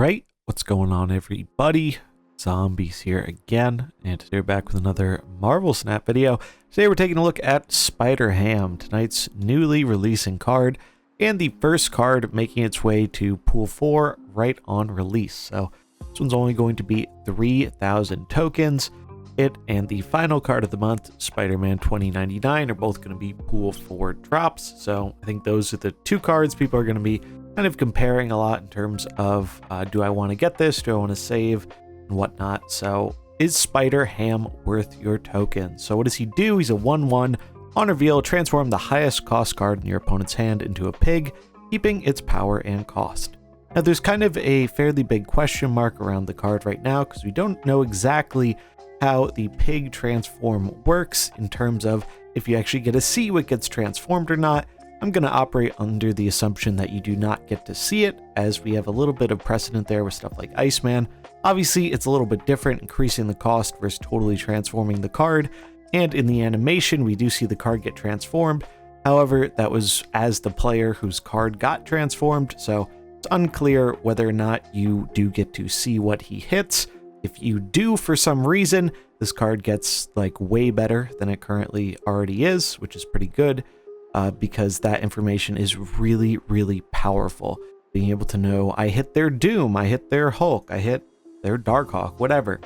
Alright, what's going on everybody? Zombies here again, and today we're back with another Marvel Snap video. Today we're taking a look at Spider-Ham, tonight's newly releasing card, and the first card making its way to Pool 4 right on release. So this one's only going to be 3,000 tokens. It and the final card of the month, Spider-Man 2099, are both going to be Pool 4 drops. So I think those are the two cards people are going to be kind of comparing a lot in terms of do I want to get this, do I want to save, and whatnot. So is Spider-Ham worth your token? So what does he do? He's a 1/1. On reveal, transform the highest cost card in your opponent's hand into a pig, keeping its power and cost. Now there's kind of a fairly big question mark around the card right now because we don't know exactly how the pig transform works in terms of if you actually get to see what gets transformed or not. I'm going to operate under the assumption that you do not get to see it, as we have a little bit of precedent there with stuff like Iceman. Obviously, it's a little bit different, increasing the cost versus totally transforming the card, and in the animation, we do see the card get transformed. However, that was as the player whose card got transformed, so it's unclear whether or not you do get to see what he hits. If you do, for some reason, this card gets like way better than it currently already is, which is pretty good. Because that information is really, really powerful. Being able to know, I hit their Doom, I hit their Hulk, I hit their Darkhawk, whatever.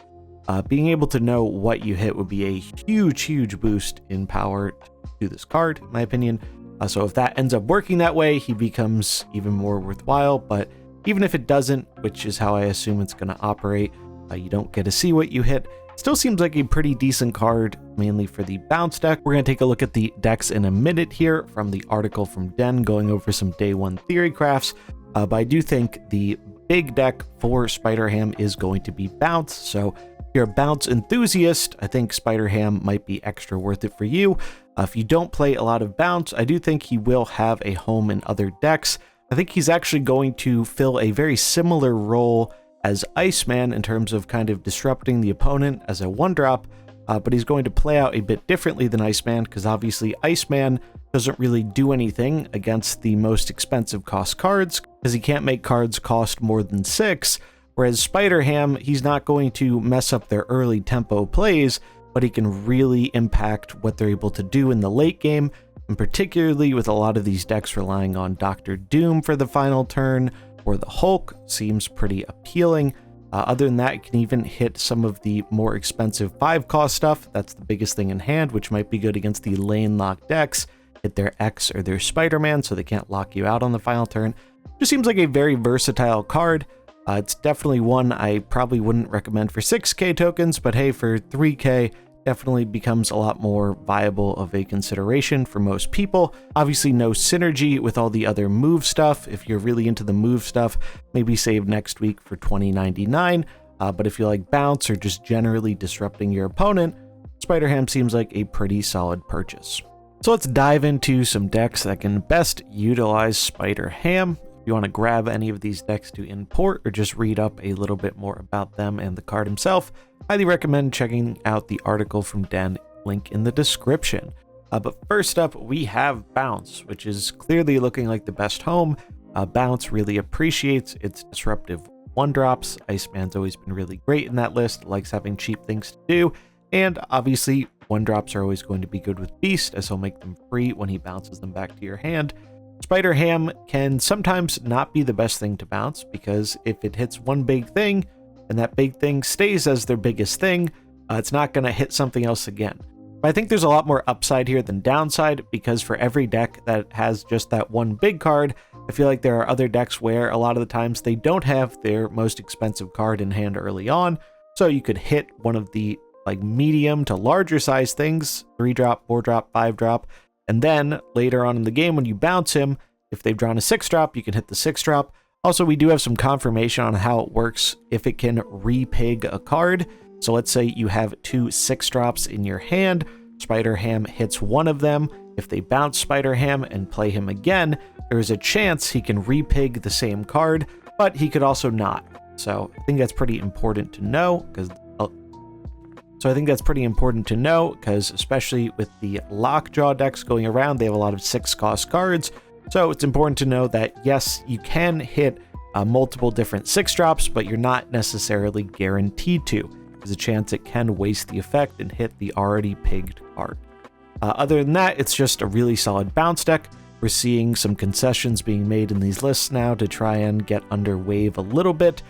Being able to know what you hit would be a huge, huge boost in power to this card, in my opinion. So if that ends up working that way, he becomes even more worthwhile. But even if it doesn't, which is how I assume it's going to operate, you don't get to see what you hit. Still seems like a pretty decent card, mainly for the bounce deck. We're going to take a look at the decks in a minute here from the article from Den, going over some day one theory crafts. But I do think the big deck for Spider-Ham is going to be bounce. So if you're a bounce enthusiast, I think Spider-Ham might be extra worth it for you. If you don't play a lot of bounce, I do think he will have a home in other decks. I think he's actually going to fill a very similar role as Iceman in terms of kind of disrupting the opponent as a 1-drop, but he's going to play out a bit differently than Iceman, because obviously Iceman doesn't really do anything against the most expensive cost cards, because he can't make cards cost more than 6, whereas Spider-Ham, he's not going to mess up their early tempo plays, but he can really impact what they're able to do in the late game, and particularly with a lot of these decks relying on Dr. Doom for the final turn, or the Hulk seems pretty appealing. Other than that, it can even hit some of the more expensive 5-cost stuff. That's the biggest thing in hand, which might be good against the lane lock decks. Hit their X or their Spider-Man so they can't lock you out on the final turn. Just seems like a very versatile card. It's definitely one I probably wouldn't recommend for 6k tokens, but hey, for 3k, definitely becomes a lot more viable of a consideration for most people. Obviously no synergy with all the other move stuff. If you're really into the move stuff, maybe save next week for 2099. But if you like bounce or just generally disrupting your opponent, Spider-Ham seems like a pretty solid purchase. So let's dive into some decks that can best utilize Spider-Ham. If you want to grab any of these decks to import or just read up a little bit more about them and the card himself, highly recommend checking out the article from Dan, link in the description. But first up, we have Bounce, which is clearly looking like the best home. Bounce really appreciates its disruptive 1-drops. Iceman's always been really great in that list, likes having cheap things to do, and obviously 1-drops are always going to be good with Beast, as he'll make them free when he bounces them back to your hand. Spider-Ham can sometimes not be the best thing to bounce, because if it hits one big thing, and that big thing stays as their biggest thing, it's not going to hit something else again. But I think there's a lot more upside here than downside, because for every deck that has just that one big card, I feel like there are other decks where a lot of the times they don't have their most expensive card in hand early on, so you could hit one of the like medium to larger size things, 3-drop, 4-drop, 5-drop, and then later on in the game when you bounce him, if they've drawn a 6-drop, you can hit the 6-drop. Also, we do have some confirmation on how it works if it can re-pig a card. So let's say you have 2 6-drops in your hand, Spider-Ham hits one of them. If they bounce Spider-Ham and play him again, there is a chance he can re-pig the same card, but he could also not. So I think that's pretty important to know, because especially with the Lockjaw decks going around, they have a lot of 6-cost cards. So it's important to know that yes, you can hit multiple different 6-drops, but you're not necessarily guaranteed to. There's a chance it can waste the effect and hit the already pigged card. Other than that, it's just a really solid bounce deck. We're seeing some concessions being made in these lists now to try and get under wave a little bit,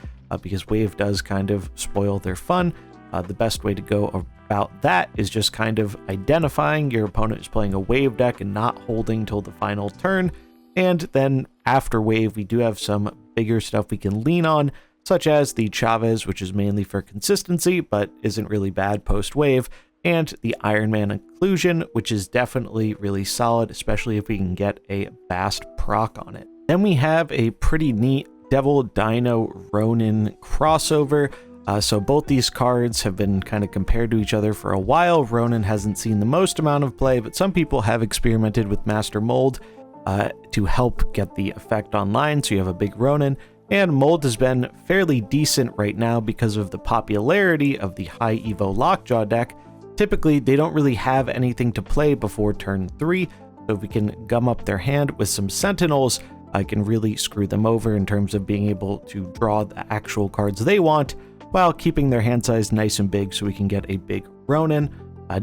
because wave does kind of spoil their fun. The best way to go about that is just kind of identifying your opponent is playing a wave deck and not holding till the final turn. And then after wave, we do have some bigger stuff we can lean on, such as the Chavez, which is mainly for consistency, but isn't really bad post-wave, and the Iron Man Inclusion, which is definitely really solid, especially if we can get a Bast proc on it. Then we have a pretty neat Devil Dino Ronin crossover. So both these cards have been kind of compared to each other for a while. Ronin hasn't seen the most amount of play, but some people have experimented with Master Mold to help get the effect online, so you have a big Ronin. And Mold has been fairly decent right now because of the popularity of the high Evo Lockjaw deck. Typically, they don't really have anything to play before turn 3, so if we can gum up their hand with some Sentinels, I can really screw them over in terms of being able to draw the actual cards they want, while keeping their hand size nice and big so we can get a big Ronin.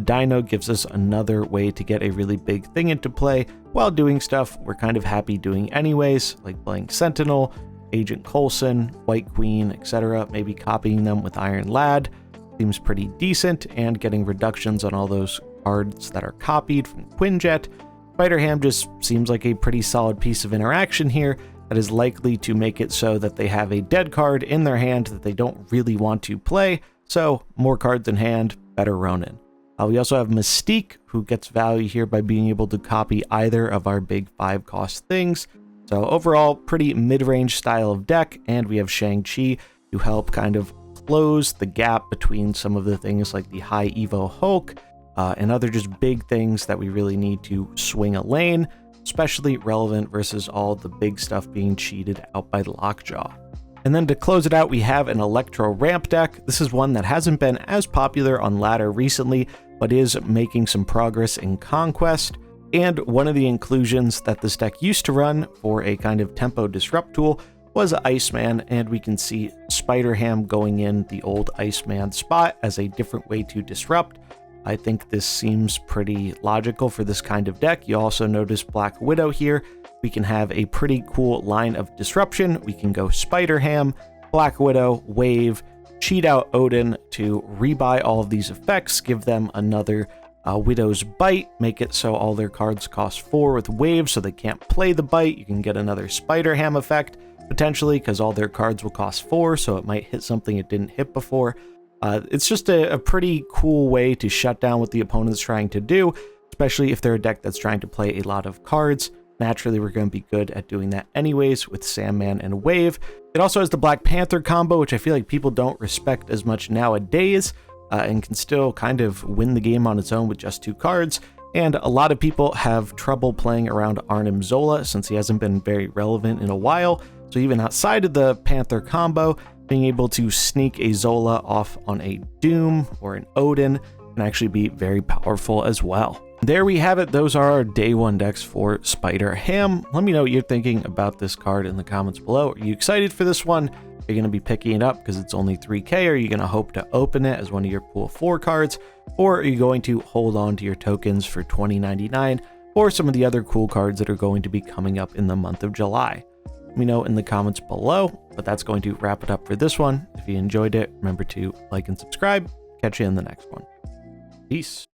Dino gives us another way to get a really big thing into play while doing stuff we're kind of happy doing anyways, like playing Sentinel, Agent Coulson, White Queen, etc. Maybe copying them with Iron Lad seems pretty decent, and getting reductions on all those cards that are copied from Quinjet. Spider-Ham just seems like a pretty solid piece of interaction here that is likely to make it so that they have a dead card in their hand that they don't really want to play, so more cards in hand, better Ronin. We also have Mystique, who gets value here by being able to copy either of our big 5-cost things. So overall, pretty mid-range style of deck, and we have Shang-Chi to help kind of close the gap between some of the things like the high Evo Hulk and other just big things that we really need to swing a lane, especially relevant versus all the big stuff being cheated out by Lockjaw. And then to close it out, we have an Electro Ramp deck. This is one that hasn't been as popular on ladder recently, but is making some progress in Conquest. And one of the inclusions that this deck used to run for a kind of tempo disrupt tool was Iceman, and we can see Spider-Ham going in the old Iceman spot as a different way to disrupt. I think this seems pretty logical for this kind of deck. You also notice Black Widow here. We can have a pretty cool line of disruption. We can go Spider-Ham, Black Widow, Wave, cheat out Odin to rebuy all of these effects, give them another Widow's Bite, make it so all their cards cost 4 with Wave so they can't play the Bite. You can get another Spider-Ham effect, potentially, because all their cards will cost 4, so it might hit something it didn't hit before. It's just a pretty cool way to shut down what the opponent's trying to do, especially if they're a deck that's trying to play a lot of cards. Naturally, we're going to be good at doing that anyways with Sandman and Wave. It also has the Black Panther combo, which I feel like people don't respect as much nowadays, and can still kind of win the game on its own with just 2 cards. And a lot of people have trouble playing around Arnim Zola since he hasn't been very relevant in a while. So even outside of the Panther combo, being able to sneak a Zola off on a Doom or an Odin can actually be very powerful as well. There we have it. Those are our day 1 decks for Spider-Ham. Let me know what you're thinking about this card in the comments below. Are you excited for this one? Are you going to be picking it up because it's only 3K? Are you going to hope to open it as one of your pool 4 cards? Or are you going to hold on to your tokens for $20.99 or some of the other cool cards that are going to be coming up in the month of July? Let me know in the comments below, but that's going to wrap it up for this one. If you enjoyed it, remember to like and subscribe. Catch you in the next one. Peace.